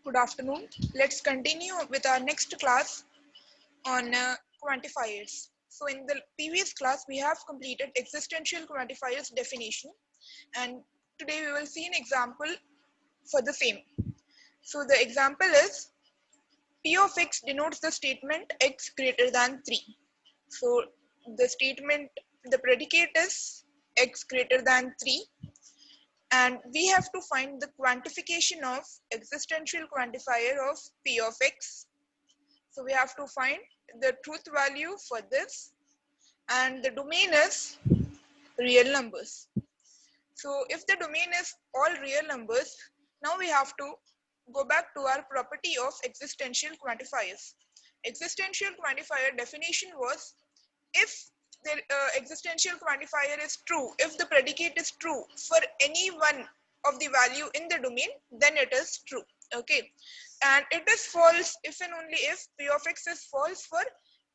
Good afternoon. Let's continue with our next class on quantifiers. So in the previous class, we have completed existential quantifiers definition, and today we will see an example for the same. So the example is P of x denotes the statement x greater than 3. So the statement, the predicate is x greater than 3, and we have to find the quantification of existential quantifier of P of x. So we have to find the truth value for this, and the domain is real numbers. So if the domain is all real numbers, now we have to go back to our property of existential quantifiers. Existential quantifier definition was if the existential quantifier is true, if the predicate is true for any one of the value in the domain, then it is true. Okay, and it is false if and only if P of x is false for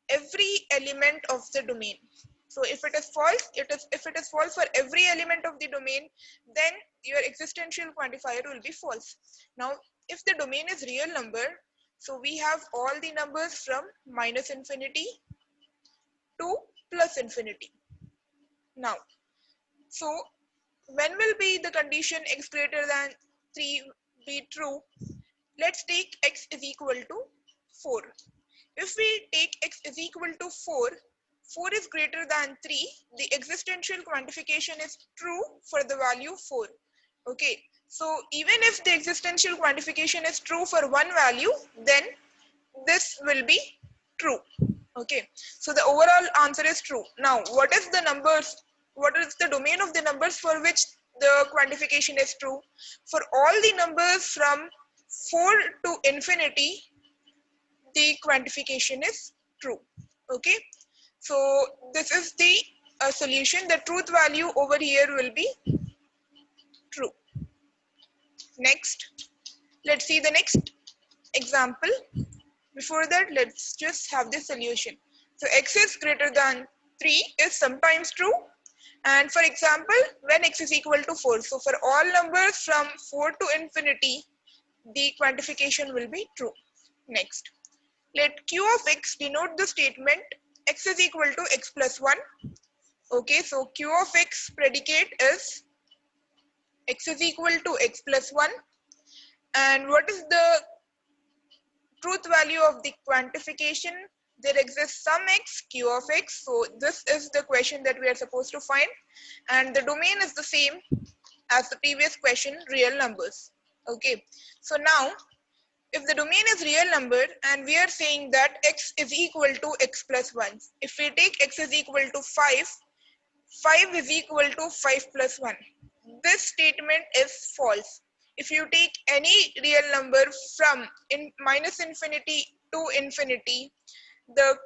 every element of the domain. So if it is false, if it is false for every element of the domain, then your existential quantifier will be false. Now, if the domain is real number, so we have all the numbers from minus infinity to plus infinity. Now, so when will be the condition x greater than 3 be true? Let's take x is equal to 4. If we take x is equal to 4, 4 is greater than 3, the existential quantification is true for the value 4. Okay, so even if the existential quantification is true for one value, then this will be true. Okay, so the overall answer is true. Now, what is the numbers? What is the domain of the numbers for which the quantification is true? For all the numbers from 4 to infinity, the quantification is true. Okay, so this is the solution. The truth value over here will be true. Next, let's see the next example. Before that, let's just have the solution. So x is greater than 3 is sometimes true, and for example, when x is equal to 4, so for all numbers from 4 to infinity, the quantification will be true. Next, let q of x denote the statement x is equal to x plus 1. Okay, so q of x predicate is x is equal to x plus 1, and what is the truth value of the quantification? There exists some x, q of x. So this is the question that we are supposed to find, and the domain is the same as the previous question, real numbers. Okay, so now if the domain is real number and we are saying that x is equal to x plus 1, if we take x is equal to 5, 5 is equal to 5 plus 1. This statement is false. If you take any real number from minus infinity to infinity, the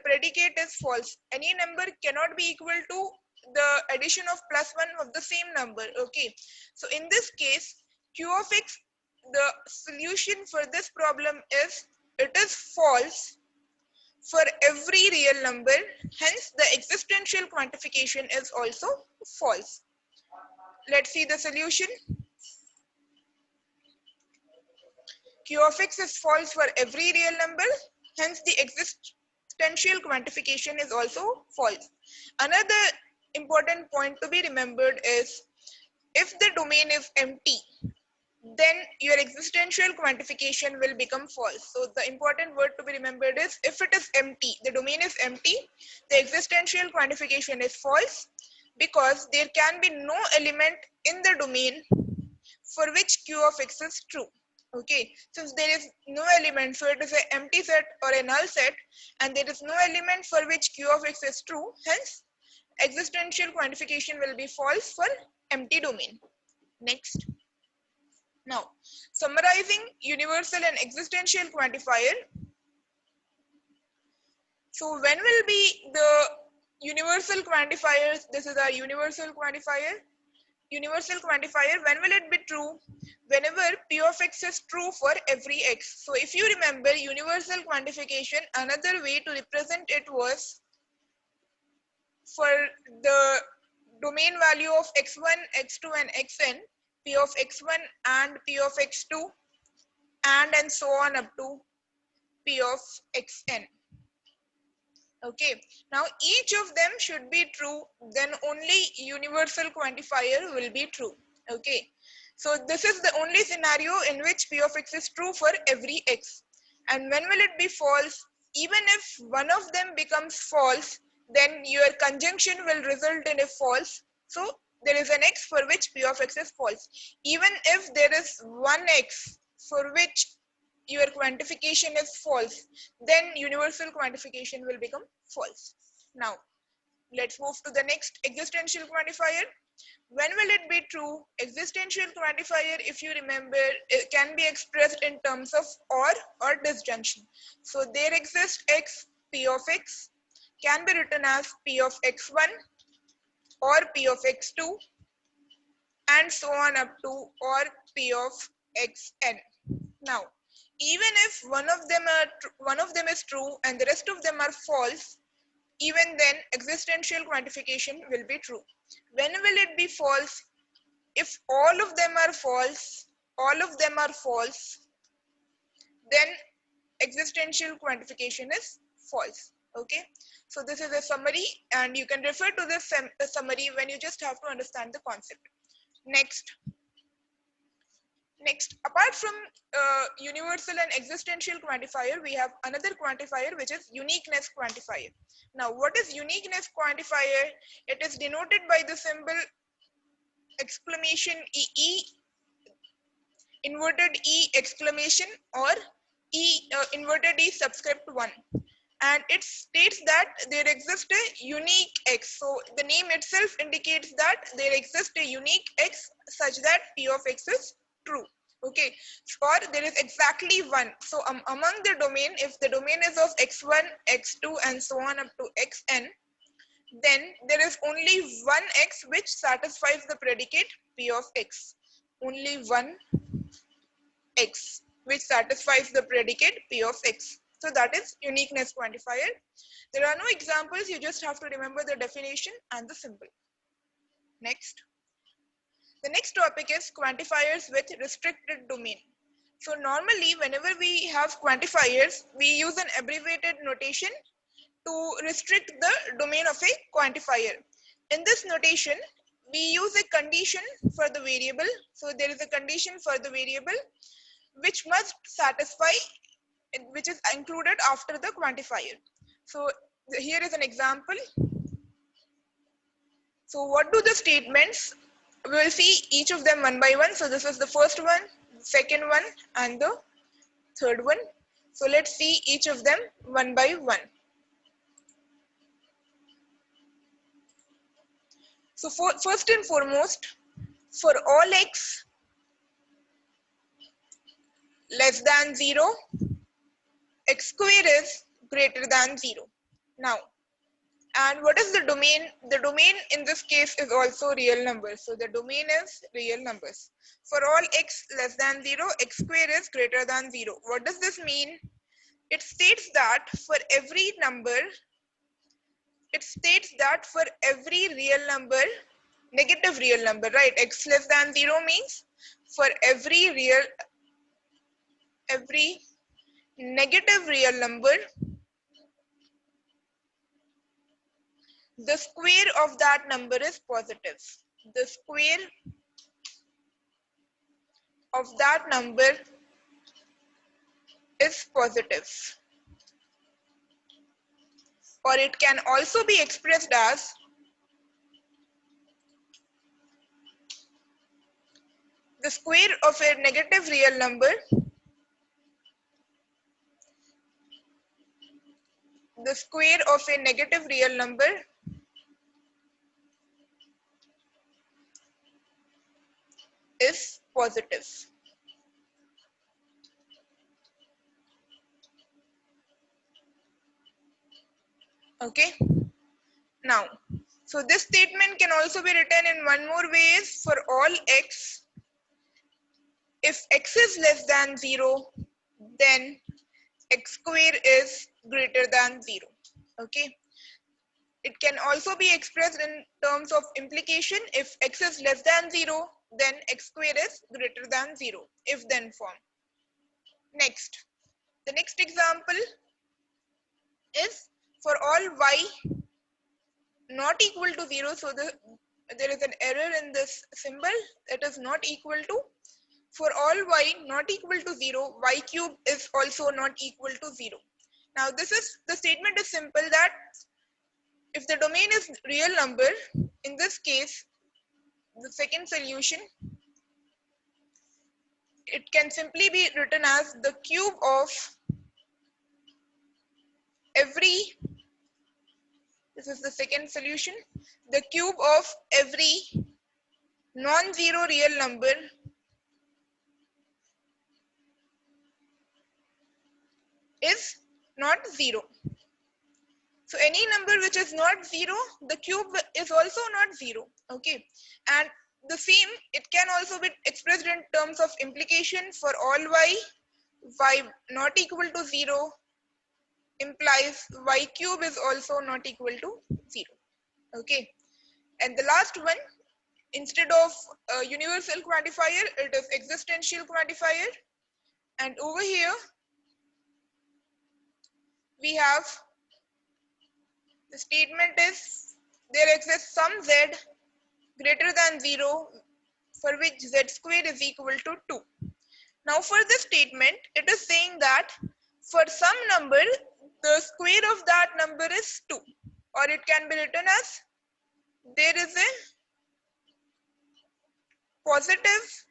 predicate is false. Any number cannot be equal to the addition of plus 1 of the same number. Okay, so in this case, q of x, the solution for this problem is it is false for every real number, hence the existential quantification is also false. Let's see the solution. Q of x is false for every real number, hence the existential quantification is also false. Another important point to be remembered is if the domain is empty, then your existential quantification will become false. So the important word to be remembered is if it is empty, the domain is empty, the existential quantification is false, because there can be no element in the domain for which q of x is true. Okay, since there is no element, so it is an empty set or a null set, and there is no element for which q of x is true, hence existential quantification will be false for empty domain. Next. Now, summarizing universal and existential quantifier. So when will be the universal quantifiers? This is our universal quantifier. Universal quantifier, when will it be true? Whenever p of x is true for every x. So if you remember universal quantification, another way to represent it was for the domain value of x1, x2 and xn, p of x1 and p of x2 and so on up to P of xn. Okay, now each of them should be true, then only universal quantifier will be true. Okay, so this is the only scenario in which P of x is true for every x. And when will it be false? Even if one of them becomes false, then your conjunction will result in a false. So there is an x for which P of x is false. Even if there is one x for which your quantification is false, then universal quantification will become false. Now, let's move to the next existential quantifier. When will it be true? Existential quantifier, if you remember, it can be expressed in terms of or disjunction. So there exists x, P of x, can be written as P of x1 or P of x2, and so on up to or P of xn. Now, even if one of them is true and the rest of them are false, even then existential quantification will be true. When will it be false? If all of them are false, then existential quantification is false. Okay, so this is a summary, and you can refer to this summary when you just have to understand the concept. Next, apart from universal and existential quantifier, we have another quantifier, which is uniqueness quantifier. Now, what is uniqueness quantifier? It is denoted by the symbol exclamation E, inverted E exclamation, or inverted E subscript 1. And it states that there exists a unique x. So the name itself indicates that there exists a unique x such that P of x is true. Okay, or there is exactly one. So among the domain, if the domain is of x1, x2, and so on up to xn, then there is only one x which satisfies the predicate P of x. Only one x which satisfies the predicate P of x. So that is uniqueness quantifier. There are no examples, you just have to remember the definition and the symbol. Next. The next topic is quantifiers with restricted domain. So normally whenever we have quantifiers, we use an abbreviated notation to restrict the domain of a quantifier. In this notation, we use a condition for the variable. So there is a condition for the variable which must satisfy, which is included after the quantifier. So here is an example. So what do the statements? We will see each of them one by one. So this is the first one, second one, and the third one. So let's see each of them one by one. So first and foremost, for all x less than 0, x square is greater than 0. Now, and what is the domain? The domain in this case is also real numbers. So the domain is real numbers. For all x less than 0, x square is greater than 0. What does this mean? It states that for every number, real number, negative real number, right? X less than 0 means for every negative real number, the square of that number is positive. The square of that number is positive. Or it can also be expressed as the square of a negative real number, is positive. Okay. Now, so this statement can also be written in one more ways. For all x, if x is less than 0, then x square is greater than 0. Okay. It can also be expressed in terms of implication. If x is less than 0, then x square is greater than 0, if then form. Next, the next example is for all y not equal to 0. So there is an error in this symbol. It is not equal to. For all y not equal to 0, y cube is also not equal to 0. Now the statement is simple that if the domain is real number, in this case, the second solution, it can simply be written as the cube of every, this is the second solution, the cube of every non-zero real number is not 0. So any number which is not 0, the cube is also not 0. Okay, and the same, it can also be expressed in terms of implication. For all y not equal to 0 implies y cube is also not equal to 0. Okay, and the last one, instead of a universal quantifier, it is existential quantifier. And over here we have the statement is there exists some z greater than 0 for which z squared is equal to 2. Now for this statement, it is saying that for some number, the square of that number is 2, or it can be written as there is a positive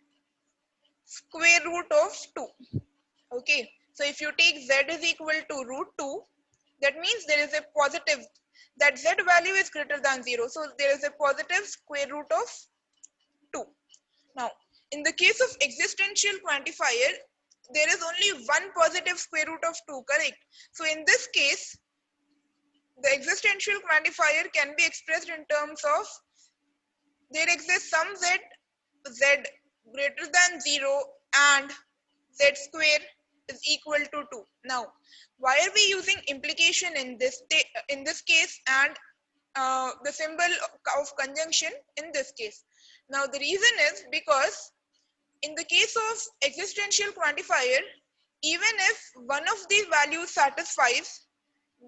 square root of 2. Okay, so if you take z is equal to root 2, that means there is a positive, that z value is greater than 0. So there is a positive square root of 2. Now, in the case of existential quantifier, there is only one positive square root of 2, correct? So in this case, the existential quantifier can be expressed in terms of there exists some z greater than 0 and z square is equal to 2. Now, why are we using implication in this case and the symbol of conjunction in this case? Now, the reason is because in the case of existential quantifier, even if one of these values satisfies,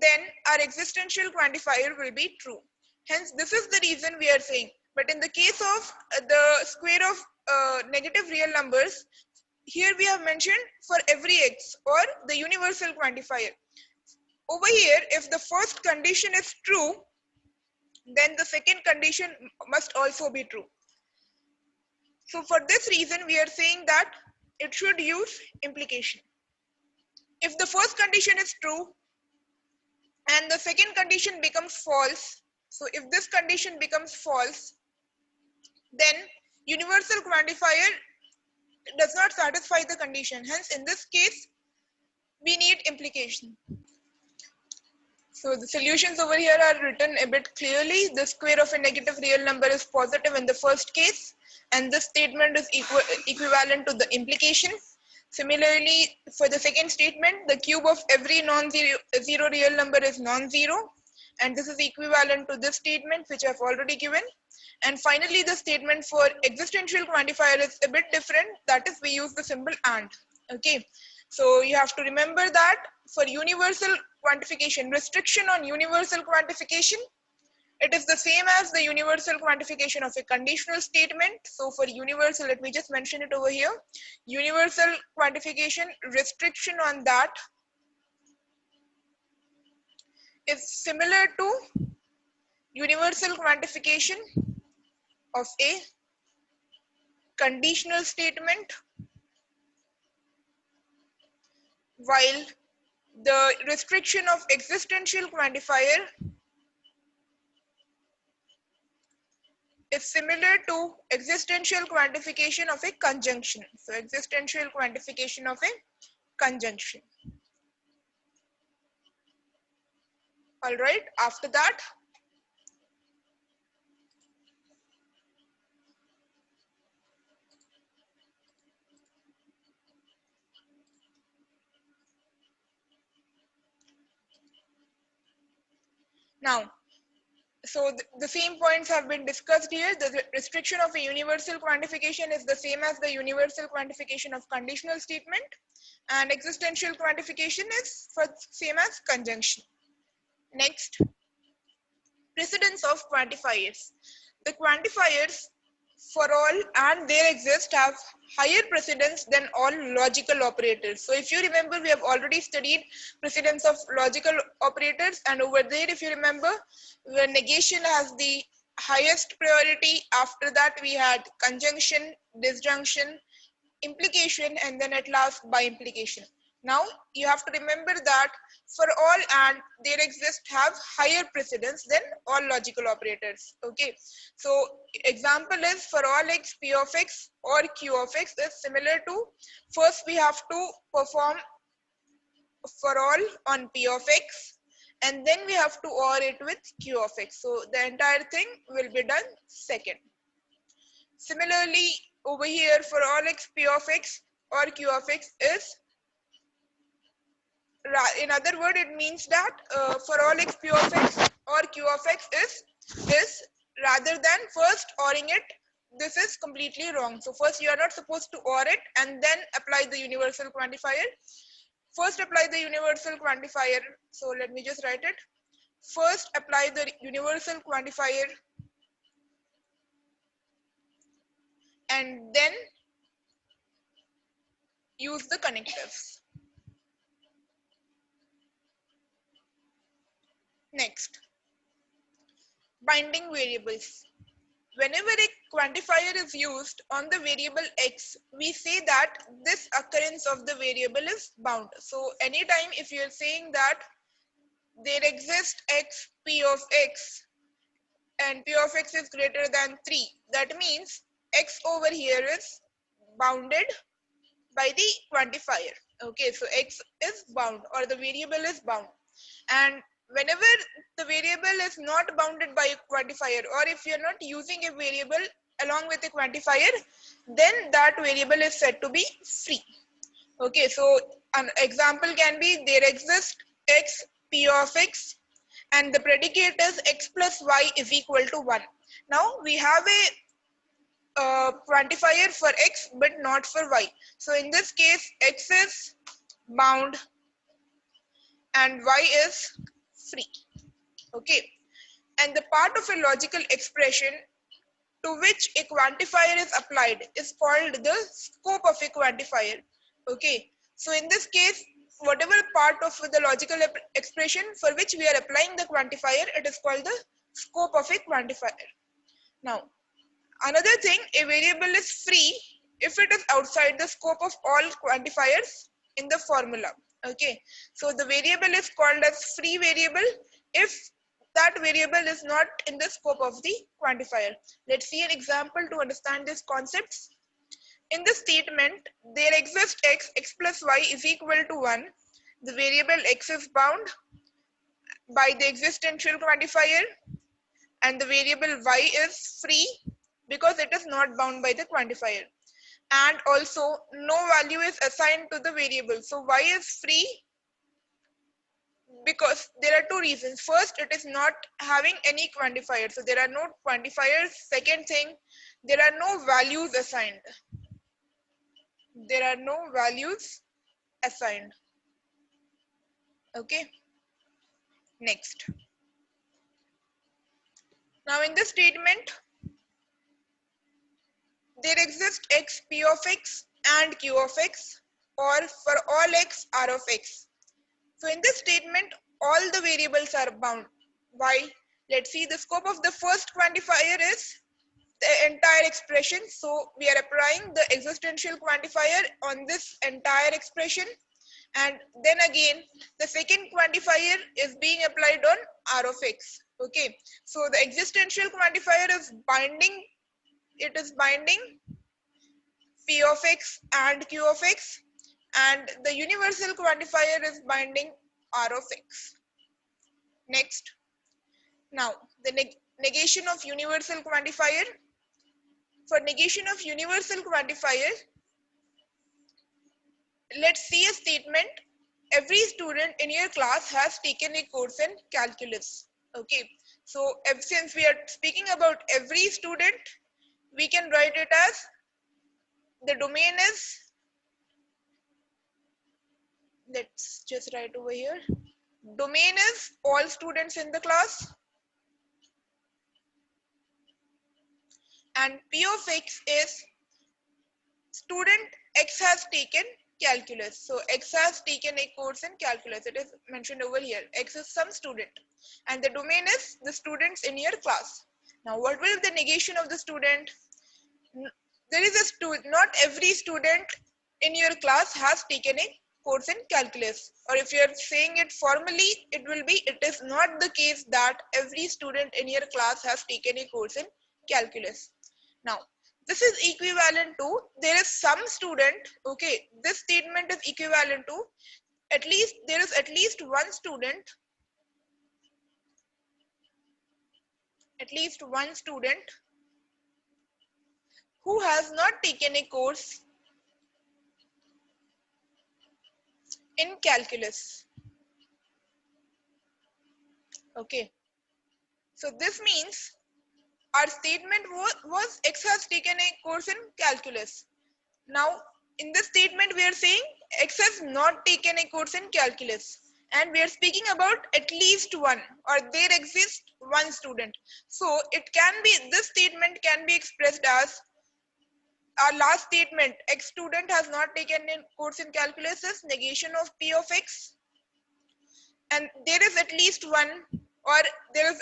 then our existential quantifier will be true. Hence, this is the reason we are saying. But in the case of the square of negative real numbers, here we have mentioned for every x, or the universal quantifier. Over here, if the first condition is true, then the second condition must also be true. So for this reason, we are saying that it should use implication. If the first condition is true and the second condition becomes false, so if this condition becomes false, then universal quantifier does not satisfy the condition. Hence, in this case, we need implication. So the solutions over here are written a bit clearly. The square of a negative real number is positive in the first case, and this statement is equivalent to the implication. Similarly, for the second statement, the cube of every non-zero real number is non-zero, and this is equivalent to this statement which I've already given. And finally, the statement for existential quantifier is a bit different. That is, we use the symbol and. Okay, so you have to remember that for universal quantification, restriction on universal quantification, it is the same as the universal quantification of a conditional statement. So for universal, let me just mention it over here. Universal quantification, restriction on that is similar to universal quantification of a conditional statement, while the restriction of existential quantifier is similar to existential quantification of a conjunction. So existential quantification of a conjunction. All right, after that, now, So the same points have been discussed here. The restriction of a universal quantification is the same as the universal quantification of conditional statement, and existential quantification is for same as conjunction. Next, precedence of quantifiers. The quantifiers for all and there exist have higher precedence than all logical operators. So if you remember, we have already studied precedence of logical operators, and over there, if you remember, the negation has the highest priority. After that, we had conjunction, disjunction, implication, and then at last by implication. Now you have to remember that for all and there exist have higher precedence than all logical operators. Okay, so example is for all x p of x or q of x is similar to, first we have to perform for all on p of x, and then we have to OR it with q of x. So the entire thing will be done second. Similarly, over here for all x p of x or q of x is, in other words, it means that for all x p of x or q of x is rather than first ORing it, this is completely wrong. So first you are not supposed to OR it and then apply the universal quantifier. First apply the universal quantifier. So let me just write it. First apply the universal quantifier and then use the connectives. Next, binding variables. Whenever a quantifier is used on the variable x, we say that this occurrence of the variable is bound. So anytime if you're saying that there exists x p of x and p of x is greater than 3, that means x over here is bounded by the quantifier. Okay, so x is bound or the variable is bound. And whenever the variable is not bounded by a quantifier, or if you're not using a variable along with a quantifier, then that variable is said to be free. Okay, so an example can be there exists x p of x and the predicate is x plus y is equal to 1. Now we have a quantifier for x but not for y. So in this case, x is bound and y is free. Okay, and the part of a logical expression to which a quantifier is applied is called the scope of a quantifier. Okay, so in this case, whatever part of the logical expression for which we are applying the quantifier, it is called the scope of a quantifier. Now, another thing, a variable is free if it is outside the scope of all quantifiers in the formula. Okay, so the variable is called as free variable if that variable is not in the scope of the quantifier. Let's see an example to understand these concepts. In this statement, there exists x plus y is equal to 1. The variable x is bound by the existential quantifier and the variable y is free because it is not bound by the quantifier. And also no value is assigned to the variable. So y is free because there are two reasons. First, it is not having any quantifier. So there are no quantifiers. Second thing, there are no values assigned. There are no values assigned. Okay. Next. Now in this statement, there exists x p of x and q of x, or for all x r of x. So in this statement, all the variables are bound. Why? Let's see, the scope of the first quantifier is the entire expression. So we are applying the existential quantifier on this entire expression. And then again, the second quantifier is being applied on r of x. Okay, so the existential quantifier is binding, it is binding p of x and q of x, and the universal quantifier is binding r of x. Next, now the negation of universal quantifier. For negation of universal quantifier, let's see a statement. Every student in your class has taken a course in calculus. Okay, So since we are speaking about every student, we can write it as the domain is, let's just write over here, domain is all students in the class, and P of X is student X has taken calculus. So X has taken a course in calculus. It is mentioned over here. X is some student. And the domain is the students in your class. Now what will be the negation of the student? There is a student, not every student in your class has taken a course in calculus. Or if you are saying it formally, it will be, it is not the case that every student in your class has taken a course in calculus. Now, this is equivalent to, there is some student, okay, this statement is equivalent to at least, there is at least one student who has not taken a course in calculus. Okay, so this means our statement was X has taken a course in calculus. Now in this statement we are saying X has not taken a course in calculus, and we are speaking about at least one, or there exists one student. So it can be, this statement can be expressed as our last statement, X student has not taken a course in calculus, is negation of P of X, and there is at least one, or there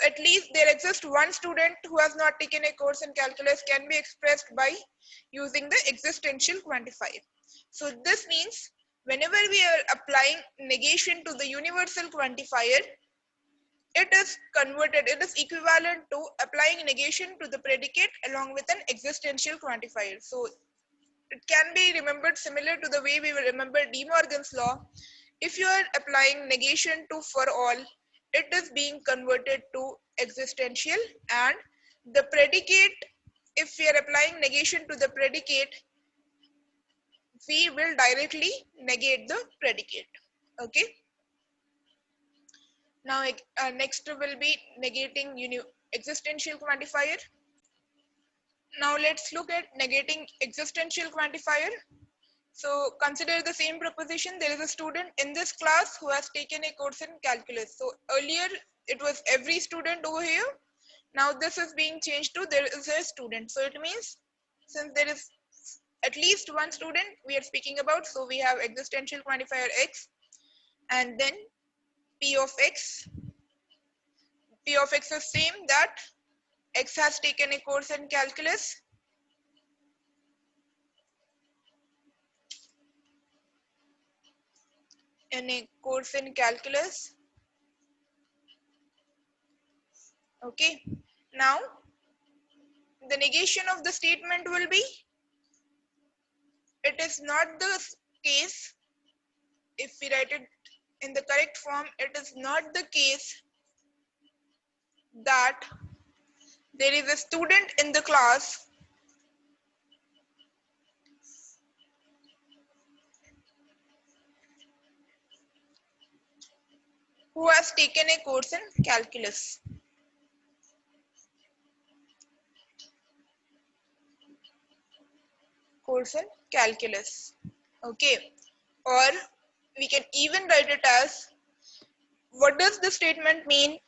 exists one student who has not taken a course in calculus, can be expressed by using the existential quantifier. So this means whenever we are applying negation to the universal quantifier, it is equivalent to applying negation to the predicate along with an existential quantifier. So it can be remembered similar to the way we will remember De Morgan's law. If you are applying negation to for all, it is being converted to existential, and the predicate, if we are applying negation to the predicate, we will directly negate the predicate. Okay. Now next will be negating existential quantifier. Now let's look at negating existential quantifier. So consider the same proposition. There is a student in this class who has taken a course in calculus. So earlier it was every student over here. Now this is being changed to there is a student. So it means since there is at least one student we are speaking about, so we have existential quantifier X, and then P of X. P of X is same, that X has taken a course in calculus, Okay, now the negation of the statement will be, it is not the case, if we write it in the correct form, it is not the case that there is a student in the class who has taken a course in calculus. Okay, or we can even write it as, what does the statement mean?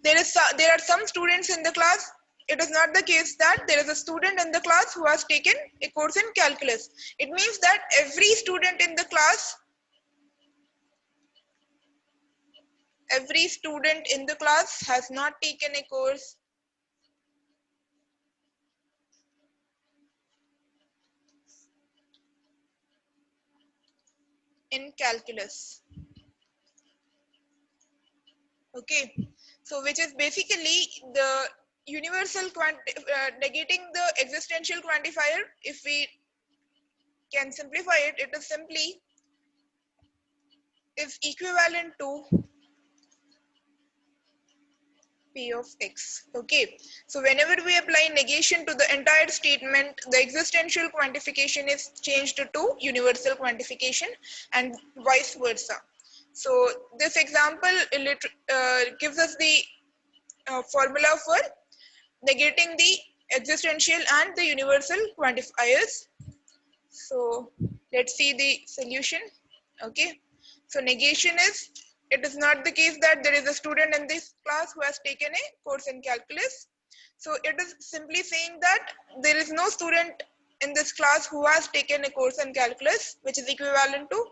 There are some students in the class. It is not the case that there is a student in the class who has taken a course in calculus. It means that every student in the class has not taken a course in calculus. Okay, so which is basically the universal negating the existential quantifier. If we can simplify it, it is simply is equivalent to P of X. Okay, so whenever we apply negation to the entire statement, the existential quantification is changed to universal quantification, and vice versa. So this example gives us the formula for negating the existential and the universal quantifiers. So let's see the solution. Okay, so negation is, it is not the case that there is a student in this class who has taken a course in calculus. So it is simply saying that there is no student in this class who has taken a course in calculus, which is equivalent to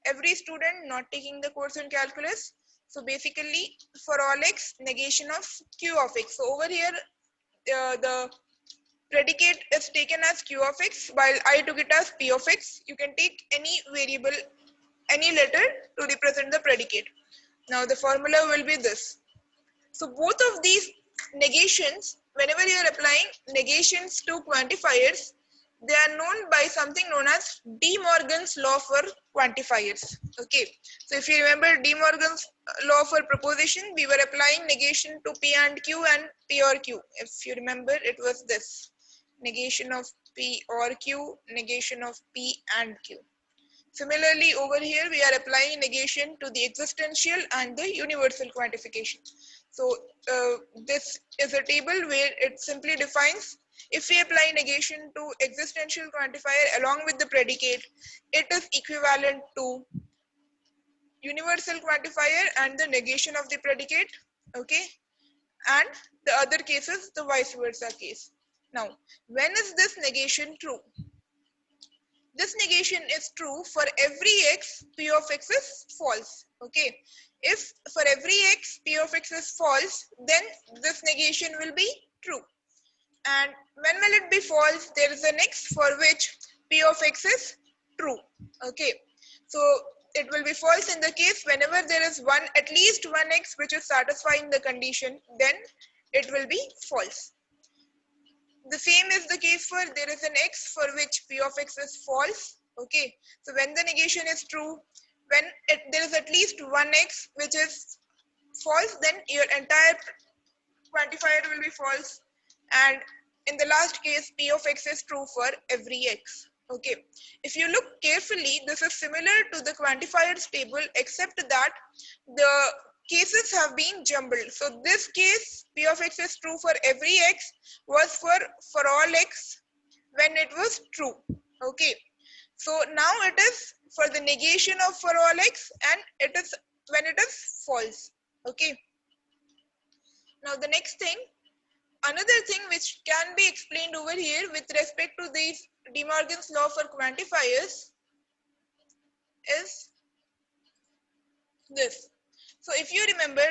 every student not taking the course in calculus. So basically for all x, negation of q of x. So over here the predicate is taken as q of x while I took it as p of x. You can take any variable, any letter to represent the predicate. Now the formula will be this. So both of these negations, whenever you are applying negations to quantifiers, they are known by something known as De Morgan's law for quantifiers. Okay, so if you remember De Morgan's law for proposition, we were applying negation to P and Q and P or Q. If you remember, it was this: negation of P or Q, negation of P and Q. Similarly, over here we are applying negation to the existential and the universal quantification. So this is a table where it simply defines, if we apply negation to existential quantifier along with the predicate, it is equivalent to universal quantifier and the negation of the predicate. Okay, and the other cases, the vice versa case. Now, when is this negation true? This negation is true for every x, p of x is false. Okay, if for every x, p of x is false, then this negation will be true. And when will it be false? There is an x for which p of x is true. Okay, so it will be false in the case whenever there is one, at least one x which is satisfying the condition, then it will be false. The same is the case for there is an x for which p of x is false. Okay, so when the negation is true, when there is at least one x which is false, then your entire quantifier will be false. And in the last case, p of x is true for every x. Okay, if you look carefully, this is similar to the quantifiers table, except that the cases have been jumbled. So this case, p of x is true for every x, was for all x when it was true. Okay, so now it is for the negation of for all x, and it is when it is false. Okay, now the next thing, another thing which can be explained over here with respect to these De Morgan's law for quantifiers is this. So if you remember,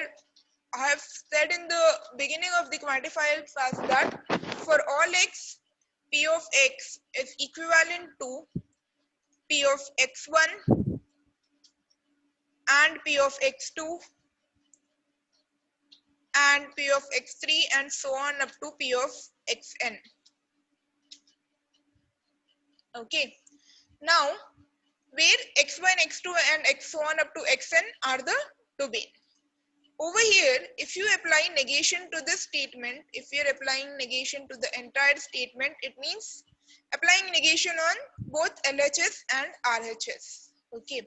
I have said in the beginning of the quantifier class that for all x, p of x is equivalent to p of x1 and p of x2 and p of x3 and so on up to p of xn. Okay, now where x1, x2 and so on up to xn are the domain. Over here, if you apply negation to this statement, if you're applying negation to the entire statement, it means applying negation on both LHS and RHS. Okay.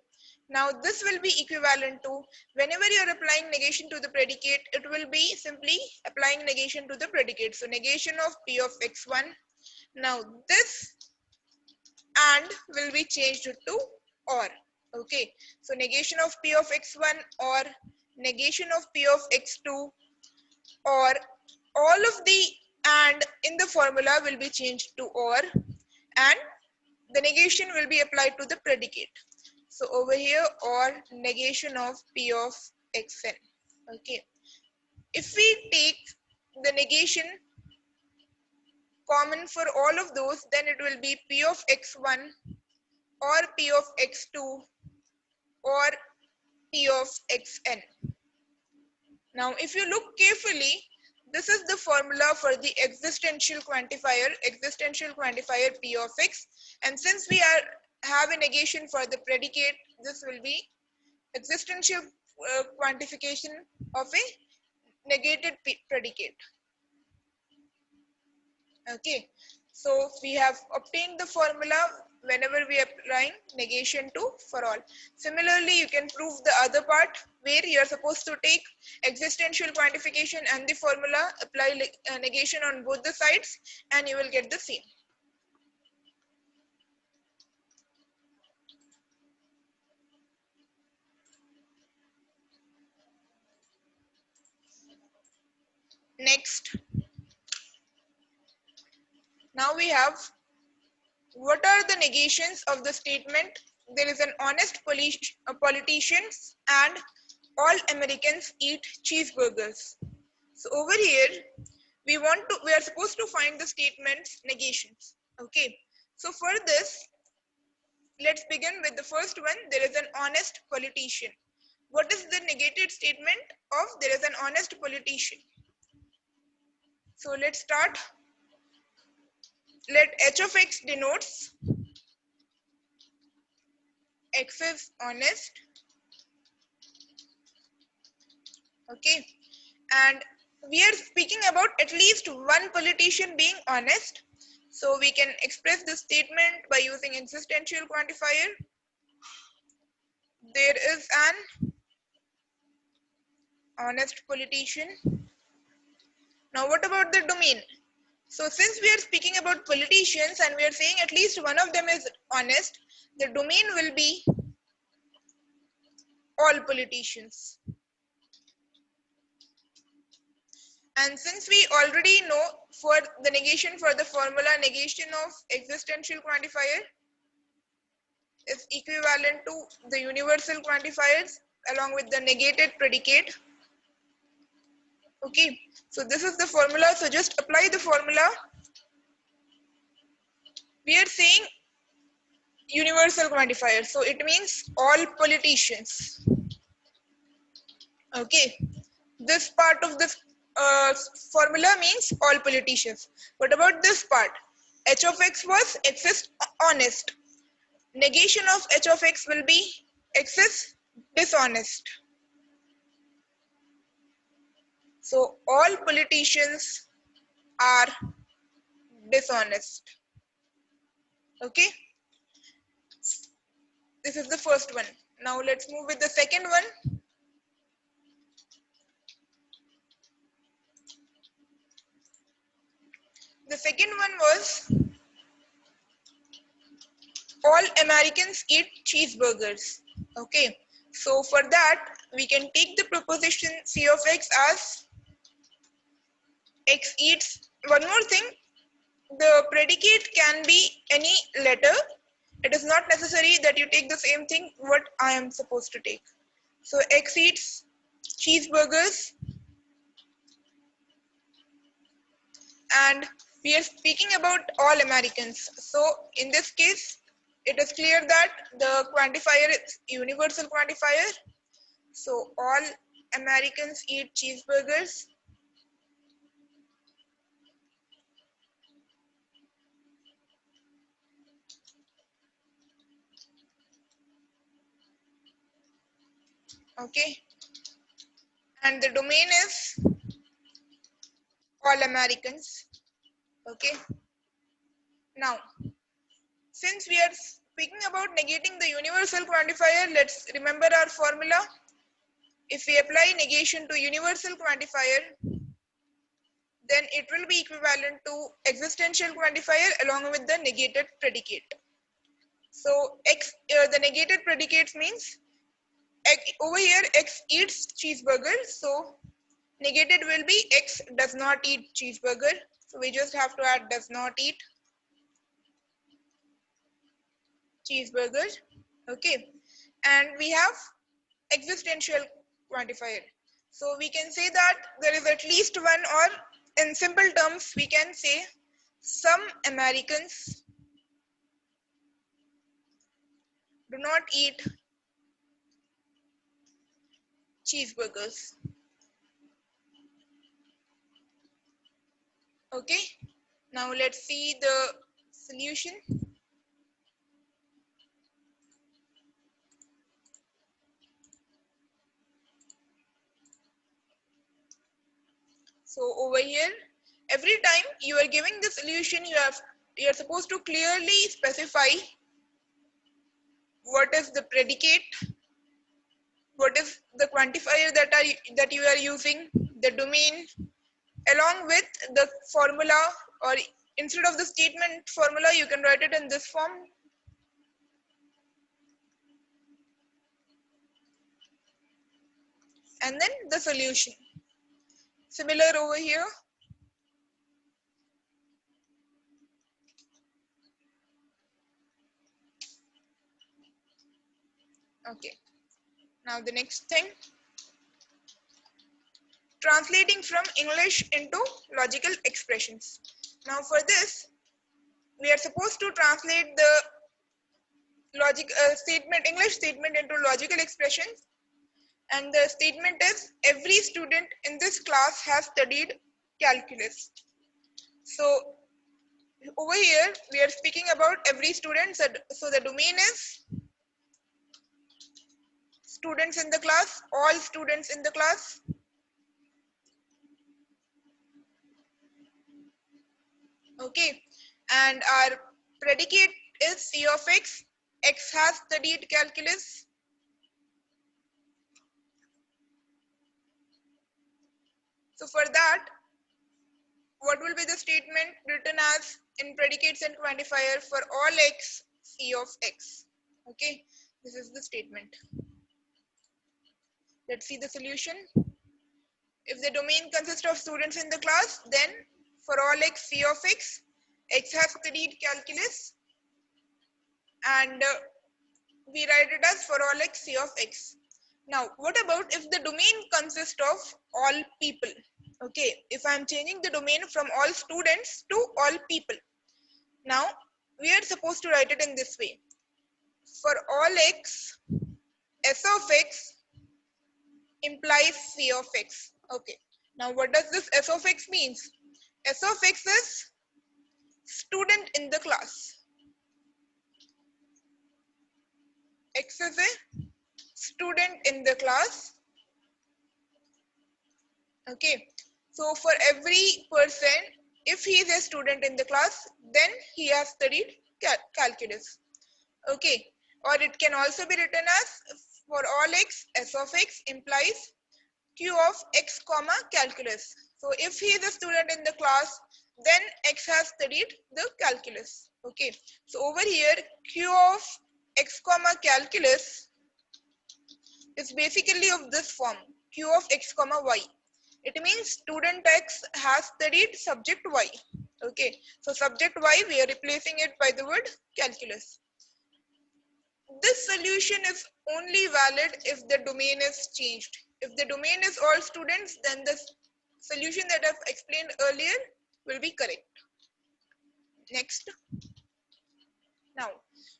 Now this will be equivalent to, whenever you're applying negation to the predicate, it will be simply applying negation to the predicate. So negation of p of x1. Now this and will be changed to or. Okay. So negation of p of x1 or negation of p of x2 or all of the and in the formula will be changed to or, and the negation will be applied to the predicate. So over here, or negation of p of xn. Okay, if we take the negation common for all of those, then it will be p of x1 or p of x2 or p of xn. Now if you look carefully, this is the formula for the existential quantifier p of x, and since we have a negation for the predicate, this will be existential quantification of a negated predicate. Okay, so we have obtained the formula whenever we are applying negation to for all. Similarly, you can prove the other part where you are supposed to take existential quantification and the formula, apply negation on both the sides, and you will get the same. Next, now we have, what are the negations of the statement there is an honest politicians and all Americans eat cheeseburgers? So over here, we are supposed to find the statement's negations. Okay. So for this, let's begin with the first one. There is an honest politician. What is the negated statement of there is an honest politician? So let's start. Let h of x denotes x is honest. Okay. And we are speaking about at least one politician being honest. So we can express this statement by using existential quantifier. There is an honest politician. Now what about the domain? So since we are speaking about politicians and we are saying at least one of them is honest, the domain will be all politicians. And since we already know for the negation for the formula, negation of existential quantifier is equivalent to the universal quantifiers along with the negated predicate. Okay, so this is the formula. So just apply the formula. We are saying universal quantifier. So it means all politicians. Okay, this part of this formula means all politicians. What about this part? H of x was x is honest. Negation of h of x will be x is dishonest. So all politicians are dishonest. Okay, this is the first one. Now let's move with the second one. The second one was all Americans eat cheeseburgers. Okay, so for that we can take the proposition C of x as x eats. One more thing, the predicate can be any letter. It is not necessary that you take the same thing what I am supposed to take. So x eats cheeseburgers, and we are speaking about all Americans. So in this case, it is clear that the quantifier is universal quantifier. So all Americans eat cheeseburgers. Okay, and the domain is all Americans. Okay, now since we are speaking about negating the universal quantifier, let's remember our formula. If we apply negation to universal quantifier, then it will be equivalent to existential quantifier along with the negated predicate. So x, the negated predicates means over here x eats cheeseburger, so negated will be x does not eat cheeseburger. So we just have to add does not eat cheeseburger. Okay, and we have existential quantifier. So we can say that there is at least one, or in simple terms we can say some Americans do not eat cheeseburgers. Okay, now let's see the solution. So over here, every time you are giving the solution, you are supposed to clearly specify what is the predicate what is the quantifier that you are using, the domain, along with the formula, or instead of the statement formula you can write it in this form. And then the solution. Similar over here. Okay. Now the next thing, translating from English into logical expressions. Now for this, we are supposed to translate the logic English statement into logical expressions. And the statement is, every student in this class has studied calculus. So over here, we are speaking about every student. So the domain is students in the class, all students in the class. Okay, and our predicate is C of X. X has studied calculus. So for that, what will be the statement written as in predicates and quantifier for all X, C of X? Okay, this is the statement. Let's see the solution. If the domain consists of students in the class, then for all X, C of X, X has studied calculus, and we write it as for all X, C of X. Now, what about if the domain consists of all people? Okay, if I'm changing the domain from all students to all people. Now, we are supposed to write it in this way. For all X, S of X implies C of X. Okay, now what does this S of X means? S of X is student in the class. X is a student in the class. Okay, so for every person, if he is a student in the class, then he has studied calculus. Okay, or it can also be written as, for all X, S of X implies Q of X comma calculus. So if he is a student in the class, then X has studied the calculus. Okay, so over here, Q of X comma calculus is basically of this form, Q of X comma Y. It means student X has studied subject Y. Okay, so subject Y, we are replacing it by the word calculus. This solution is only valid if the domain is changed. If the domain is all students, then the solution that I've explained earlier will be correct. Next. Now,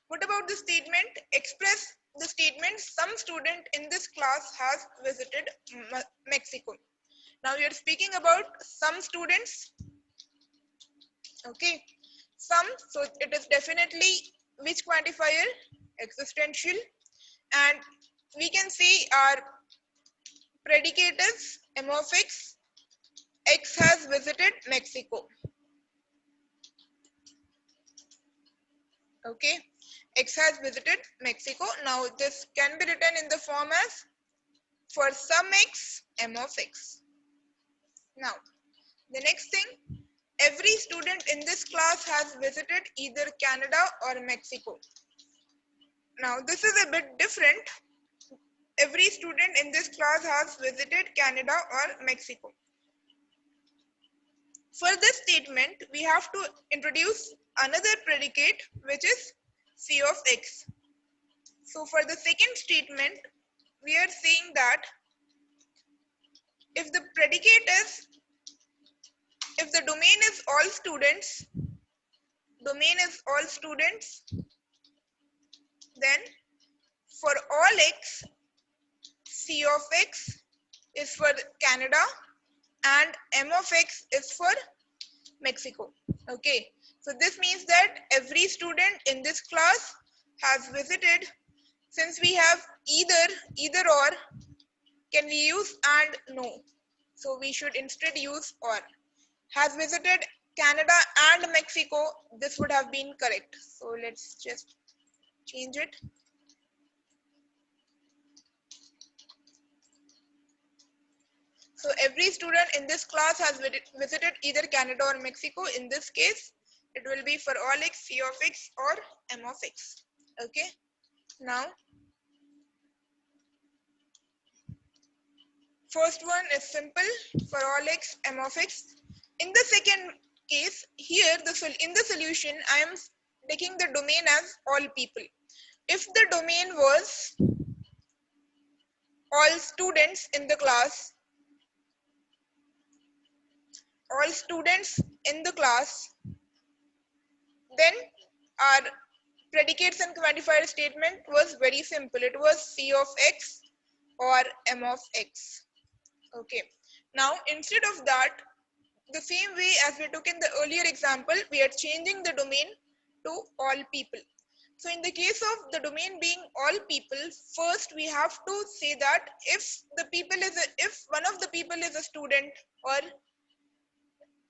what about the statement? Express the statement, some student in this class has visited Mexico. Now we are speaking about some students. Okay, some, so it is definitely which quantifier? Existential. And we can say our predicate is M of X. X has visited Mexico. Okay, X has visited Mexico. Now this can be written in the form as, for some X, M of X. Now, the next thing, every student in this class has visited either Canada or Mexico. Now, this is a bit different. Every student in this class has visited Canada or Mexico. For this statement, we have to introduce another predicate, which is C of X. So for the second statement, we are saying that if the predicate is, if the domain is all students, then for all X, C of X is for Canada and M of X is for Mexico. Okay, so this means that every student in this class has visited. Since we have either or, can we use and? No. So we should instead use or. Has visited Canada and Mexico, this would have been correct. So let's just change it. So every student in this class has visited either Canada or Mexico. In this case, it will be for all x, c of x or m of x. Okay. Now, first one is simple, for all x, m of x. In the second case, here in the solution, I am taking the domain as all people. If the domain was all students in the class, then our predicates and quantifier statement was very simple. It was c of x or m of x. Okay. Now, instead of that, the same way as we took in the earlier example, we are changing the domain to all people. So in the case of the domain being all people, first we have to say that if one of the people is a student, or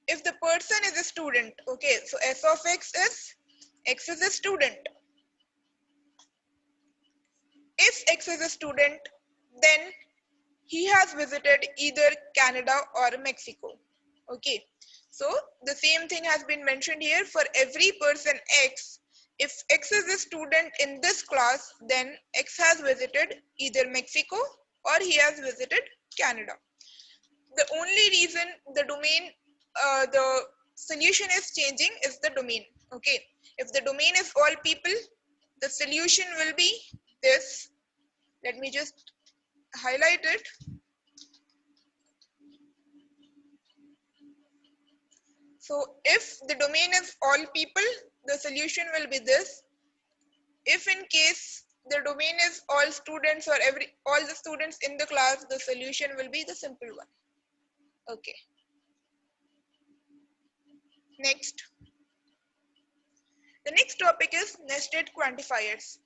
if the person is a student, okay, so s of x is a student. If x is a student, then he has visited either Canada or Mexico. Okay, so the same thing has been mentioned here for every person x. If x is a student in this class, then x has visited either Mexico or he has visited Canada. The only reason the solution is changing is the domain. Okay, if the domain is all people, the solution will be this. Let me just highlight it. So if the domain is all people, the solution will be this. If in case the domain is all students or all the students in the class, the solution will be the simple one. Okay. Next. The next topic is nested quantifiers.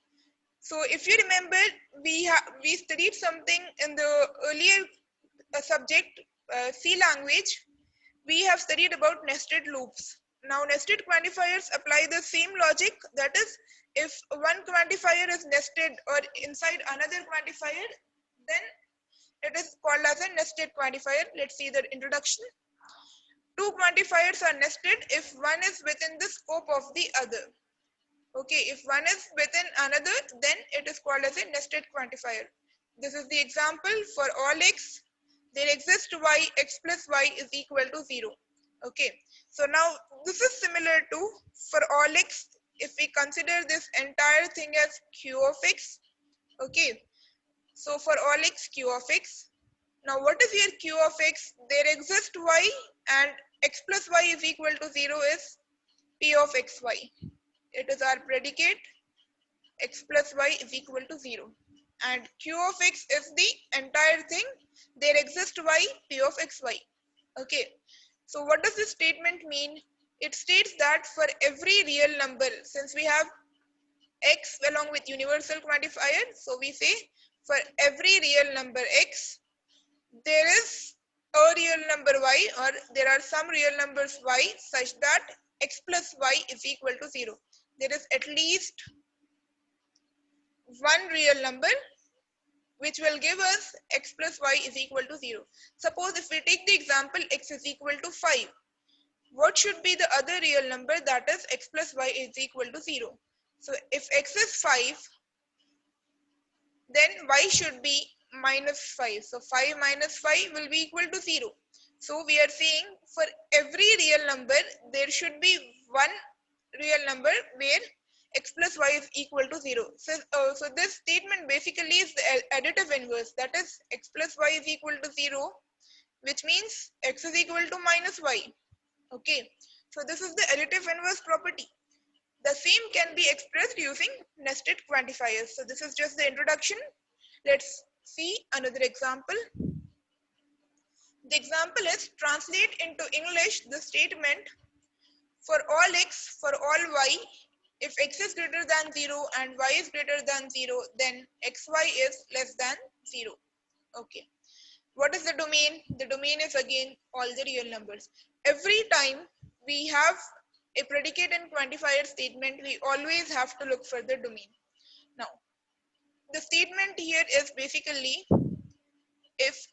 So if you remember, we studied something in the earlier subject, C language. We have studied about nested loops. Now nested quantifiers apply the same logic. That is, if one quantifier is nested or inside another quantifier, then it is called as a nested quantifier. Let's see the introduction. Two quantifiers are nested if one is within the scope of the other. Okay, if one is within another, then it is called as a nested quantifier. This is the example for all x. There exists y, x plus y is equal to 0. Okay, so now this is similar to for all x. If we consider this entire thing as q of x, okay, so for all x, q of x. Now what is here q of x? There exists y and x plus y is equal to 0 is p of xy. It is our predicate, x plus y is equal to 0. And q of x is the entire thing. There exists y, p of xy. Okay. So what does this statement mean? It states that for every real number, since we have x along with universal quantifier, so we say for every real number x, there is a real number y, or there are some real numbers y such that x plus y is equal to 0. There is at least one real number which will give us x plus y is equal to 0. Suppose if we take the example x is equal to 5, what should be the other real number, that is x plus y is equal to 0. So if x is 5, then y should be minus 5. So 5 minus 5 will be equal to 0. So we are saying for every real number, there should be one real number where x plus y is equal to 0. So this statement basically is the additive inverse. That is x plus y is equal to 0, which means x is equal to minus y. Okay. So this is the additive inverse property. The same can be expressed using nested quantifiers. So this is just the introduction. Let's see another example. The example is translate into English the statement for all x, for all y, if x is greater than 0 and y is greater than 0, then xy is less than 0. Okay. What is the domain? The domain is again all the real numbers. Every time we have a predicate and quantifier statement, we always have to look for the domain. Now, the statement here is basically if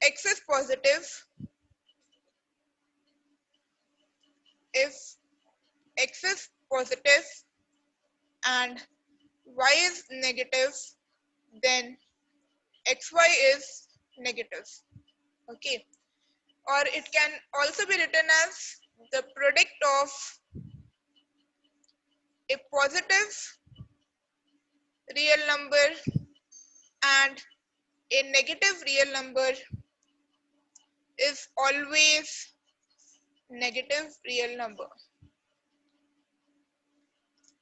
x is positive, if x is positive and y is negative, then xy is negative. Okay, or it can also be written as the product of a positive real number and a negative real number is always negative real number.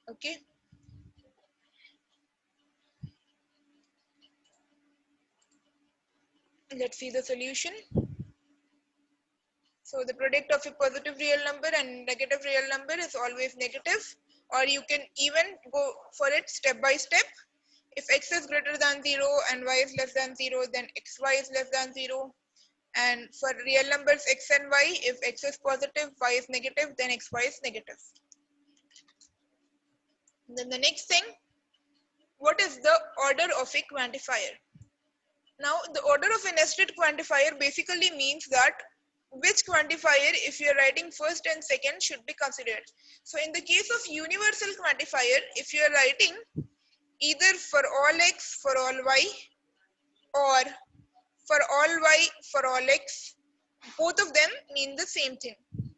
Okay, let's see the solution. So the product of a positive real number and negative real number is always negative, or you can even go for it step by step. If x is greater than 0 and y is less than 0, then xy is less than 0. And for real numbers x and y, if x is positive, y is negative, then xy is negative. Then the next thing, what is the order of a quantifier? Now, the order of a nested quantifier basically means that which quantifier, if you're writing first and second, should be considered. So in the case of universal quantifier, if you're writing either for all x for all y or for all y for all x, both of them mean the same thing.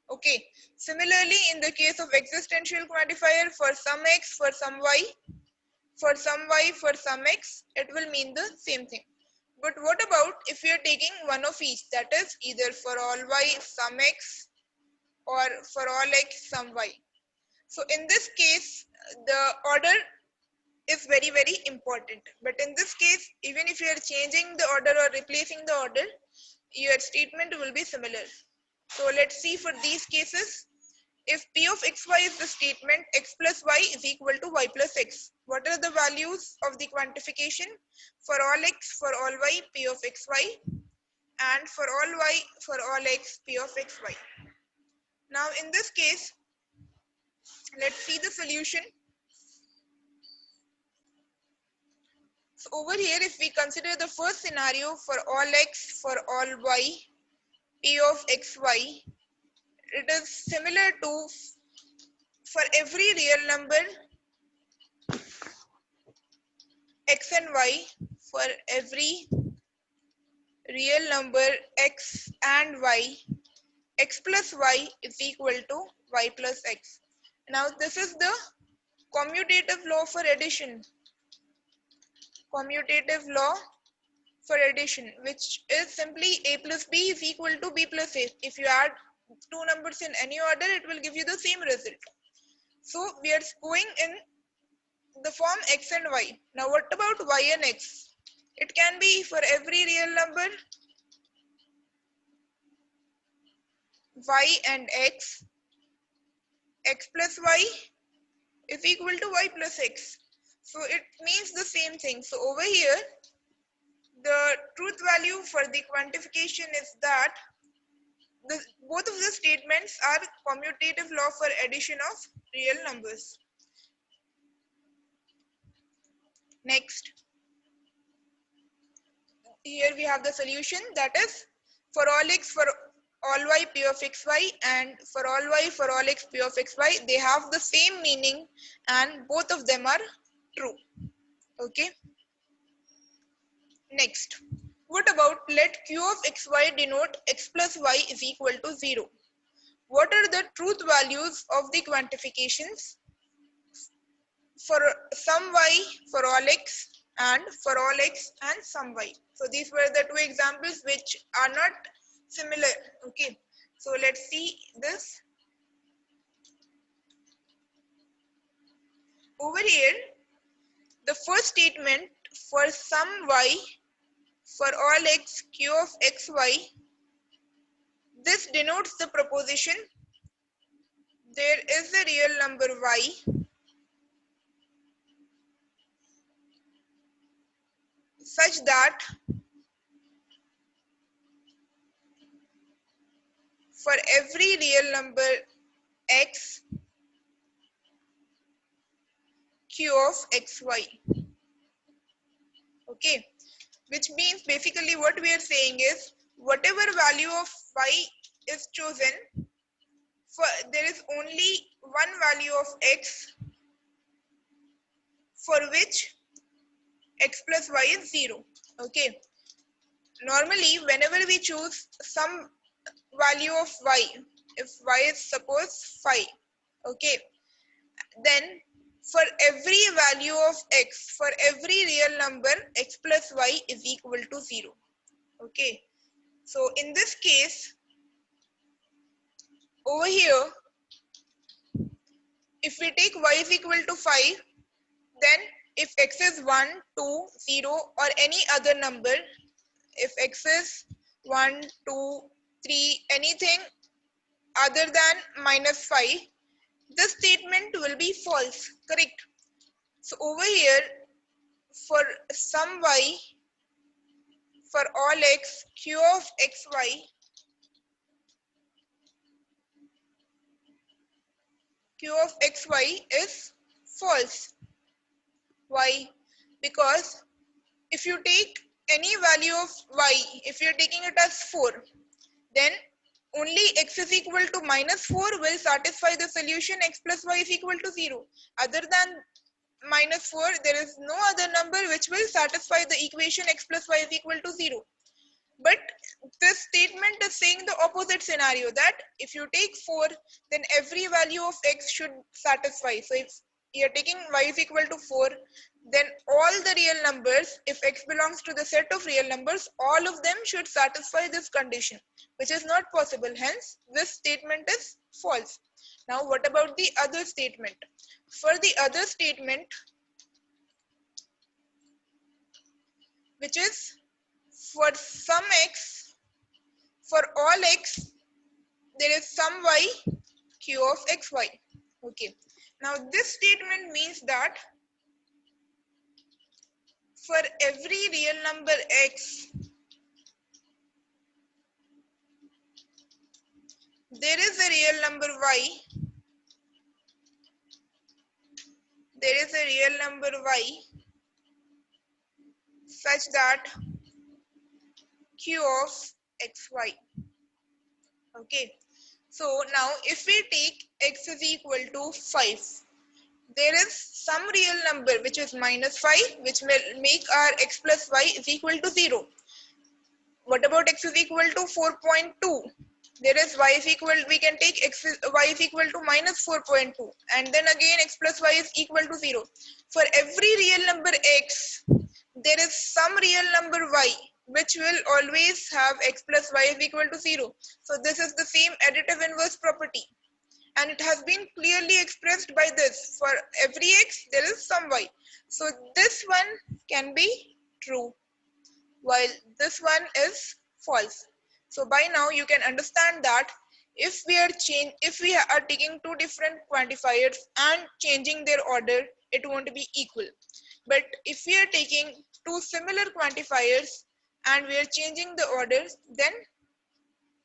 Okay. Similarly, in the case of existential quantifier, for some x for some y, for some y for some x, it will mean the same thing. But what about if we are taking one of each, that is either for all y some x or for all x some y. So in this case, the order is very, very important. But in this case, even if you are changing the order or replacing the order, your statement will be similar. So let's see for these cases. If p of xy is the statement x plus y is equal to y plus x, what are the values of the quantification? For all x, for all y, p of xy, and for all y, for all x, p of xy. Now in this case, let's see the solution. So over here, if we consider the first scenario for all x, for all y, p of xy, it is similar to for every real number x and y, for every real number x and y, x plus y is equal to y plus x. Now this is the commutative law for addition. Commutative law for addition, which is simply a plus b is equal to b plus a. If you add two numbers in any order, it will give you the same result. So we are going in the form x and y. Now what about y and x? It can be for every real number y and x, x plus y is equal to y plus x. So it means the same thing. So over here, the truth value for the quantification is that both of the statements are commutative law for addition of real numbers. Next, here we have the solution, that is for all x for all y p of xy and for all y for all x p of xy, they have the same meaning and both of them are true. Okay. Next, what about let q of xy denote x plus y is equal to 0? What are the truth values of the quantifications for some y for all x and for all x and some y? So these were the two examples which are not similar. Okay, so let's see this. Over here, the first statement for some y for all x q of xy, this denotes the proposition there is a real number y such that for every real number x q of xy. Okay, which means basically what we are saying is whatever value of y is chosen, there is only one value of x for which x plus y is 0. Okay. Normally, whenever we choose some value of y, if y is suppose 5, okay, then for every value of x, for every real number, x plus y is equal to 0. Okay. So in this case, over here, if we take y is equal to 5, then if x is 1, 2, 0 or any other number, if x is 1, 2, 3, anything other than minus 5, this statement will be false, correct? So over here, for some y, for all x, q of xy, q of xy is false. Why? Because if you take any value of y, if you're taking it as 4, then only x is equal to minus 4 will satisfy the solution x plus y is equal to 0. Other than minus 4, there is no other number which will satisfy the equation x plus y is equal to 0. But this statement is saying the opposite scenario, that if you take 4, then every value of x should satisfy. So if you're taking y is equal to 4, then all the real numbers, if x belongs to the set of real numbers, all of them should satisfy this condition, which is not possible. Hence, this statement is false. Now, what about the other statement? For the other statement, which is for some x, for all x, there is some y, q of xy. Okay. Now, this statement means that for every real number x, there is a real number y, there is a real number y such that q of xy. Okay. So now if we take x is equal to 5, there is some real number which is minus 5, which will make our x plus y is equal to 0. What about x is equal to 4.2? There is y is equal, we can take y is equal to minus 4.2, and then again x plus y is equal to 0. For every real number x, there is some real number y which will always have x plus y is equal to 0. So this is the same additive inverse property, and it has been clearly expressed by this: for every x there is some y. So this one can be true, while this one is false. So by now you can understand that if we are taking two different quantifiers and changing their order, it won't be equal. But if we are taking two similar quantifiers and we are changing the orders, then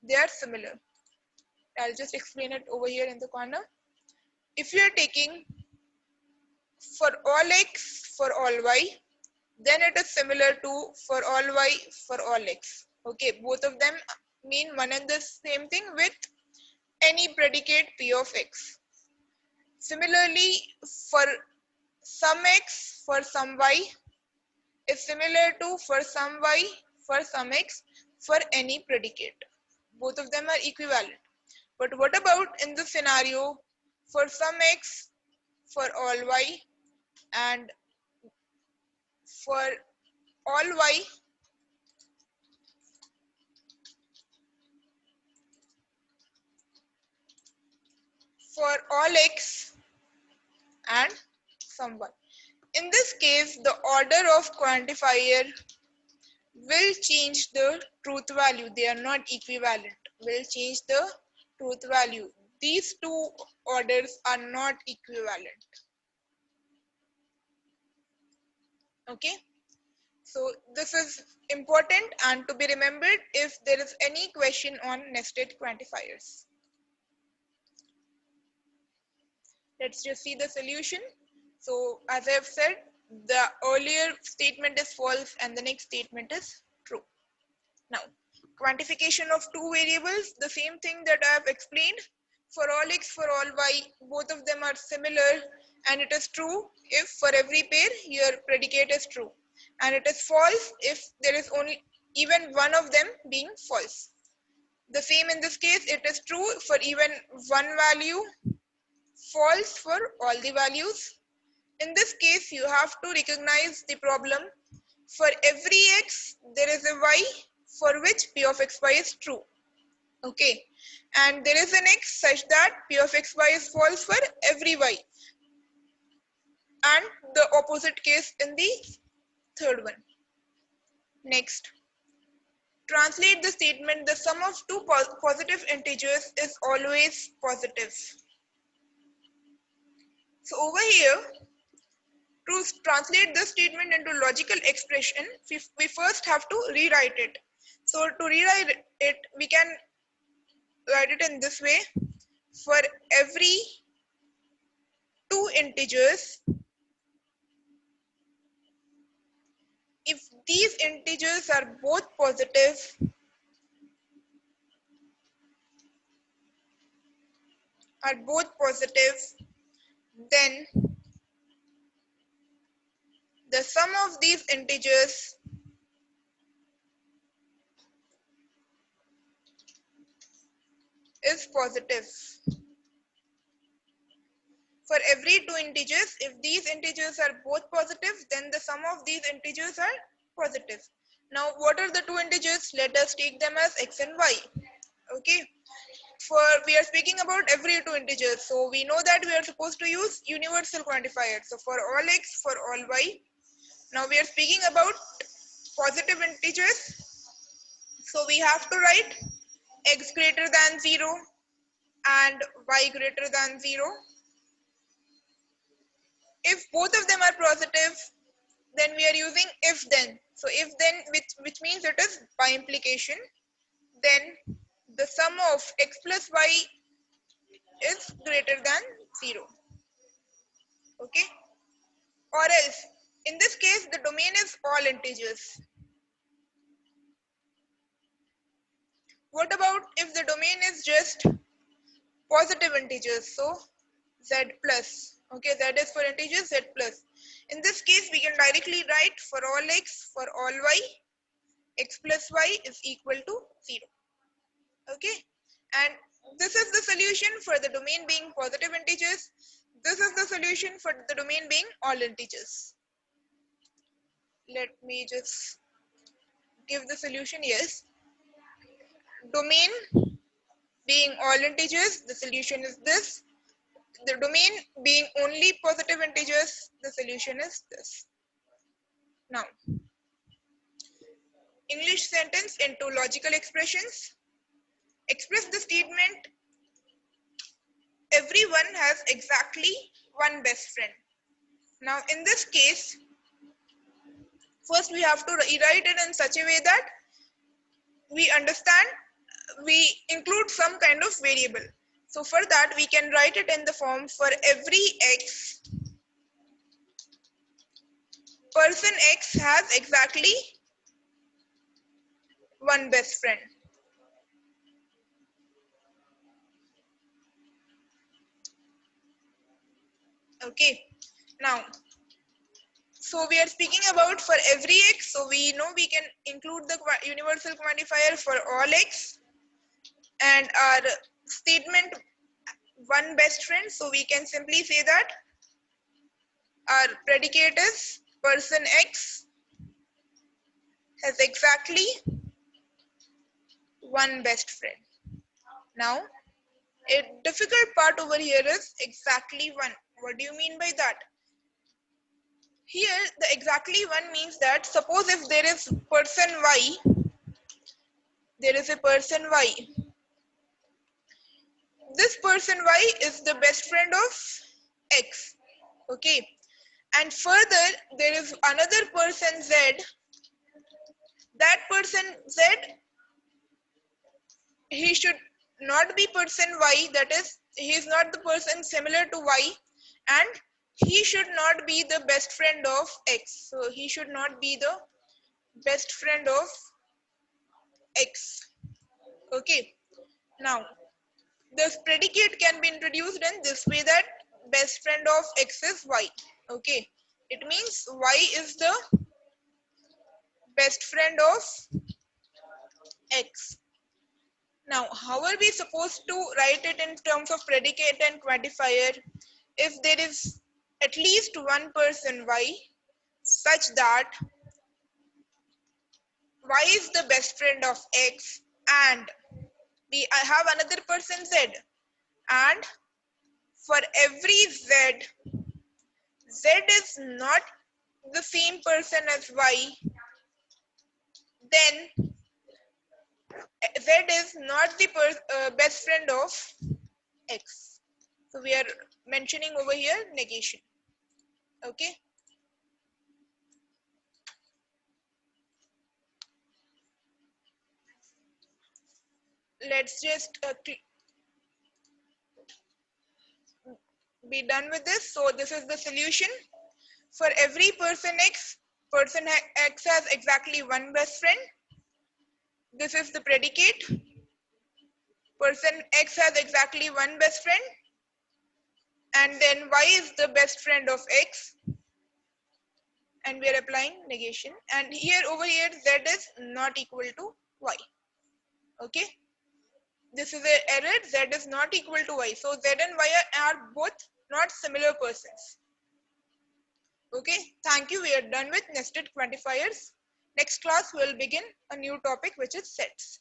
they are similar. I'll just explain it over here in the corner. If you are taking for all x, for all y, then it is similar to for all y, for all x. Okay, both of them mean one and the same thing with any predicate p of x. Similarly, for some x, for some y is similar to for some y, for some x, for any predicate. Both of them are equivalent. But what about in the scenario for some x, for all y, and for all y, for all x, and some y? In this case, the order of quantifier will change the truth value. They are not equivalent. Will change the truth value. These two orders are not equivalent. Okay. So this is important and to be remembered if there is any question on nested quantifiers. Let's just see the solution. So as I have said, the earlier statement is false and the next statement is true. Now, quantification of two variables, the same thing that I have explained. For all x, for all y, both of them are similar, and it is true if for every pair your predicate is true, and it is false if there is only even one of them being false. The same in this case, it is true for even one value, false for all the values. In this case, you have to recognize the problem. For every x, there is a y for which p of xy is true. Okay, and there is an x such that p of xy is false for every y, and the opposite case in the third one. Next, translate the statement, the sum of two positive integers is always positive. So over here, to translate this statement into logical expression, we first have to rewrite it. So to rewrite it, we can write it in this way. For every two integers, if these integers are both positive, then the sum of these integers is positive. For every two integers, if these integers are both positive, then the sum of these integers are positive. Now, what are the two integers? Let us take them as x and y. Okay. We are speaking about every two integers, so we know that we are supposed to use universal quantifier. So for all x, for all y. Now we are speaking about positive integers, so we have to write x greater than 0 and y greater than 0. If both of them are positive, then we are using if then. So if then, which means it is by implication, then the sum of x plus y is greater than 0. Okay. Or else, in this case, the domain is all integers. What about if the domain is just positive integers? So z plus. Okay, z is for integers, z plus. In this case, we can directly write for all x, for all y, x plus y is equal to 0. Okay, and this is the solution for the domain being positive integers. This is the solution for the domain being all integers. Let me just give the solution. Yes, domain being all integers, the solution is this. The domain being only positive integers, the solution is this. Now, English sentence into logical expressions. Express the statement, everyone has exactly one best friend. Now, in this case, first we have to rewrite it in such a way that we understand, we include some kind of variable. So for that, we can write it in the form, for every x, person x has exactly one best friend. Okay, now, so we are speaking about for every x, so we know we can include the universal quantifier for all x, and our statement one best friend, so we can simply say that our predicate is person x has exactly one best friend. Now, a difficult part over here is exactly one. What do you mean by that? Here, the exactly one means that suppose if there is person y, there is a person y. This person y is the best friend of x. Okay. And further, there is another person z. That person z, he should not be person y, that is, he is not the person similar to y, and he should not be the best friend of x. So he should not be the best friend of x. Okay. Now, this predicate can be introduced in this way, that best friend of X is Y. Okay. It means Y is the best friend of X. Now, how are we supposed to write it in terms of predicate and quantifier if there is at least one person Y such that Y is the best friend of X and I have another person Z, and for every Z, Z is not the same person as Y, then Z is not the best friend of X. So we are mentioning over here negation. Okay. Let's just be done with this. So this is the solution. For every person X has exactly one best friend. This is the predicate. Person X has exactly one best friend. And then Y is the best friend of X. And we are applying negation. And here over here Z is not equal to Y. Okay. This is an error. Z is not equal to Y. So Z and Y are both not similar persons. Okay, thank you. We are done with nested quantifiers. Next class we will begin a new topic, which is sets.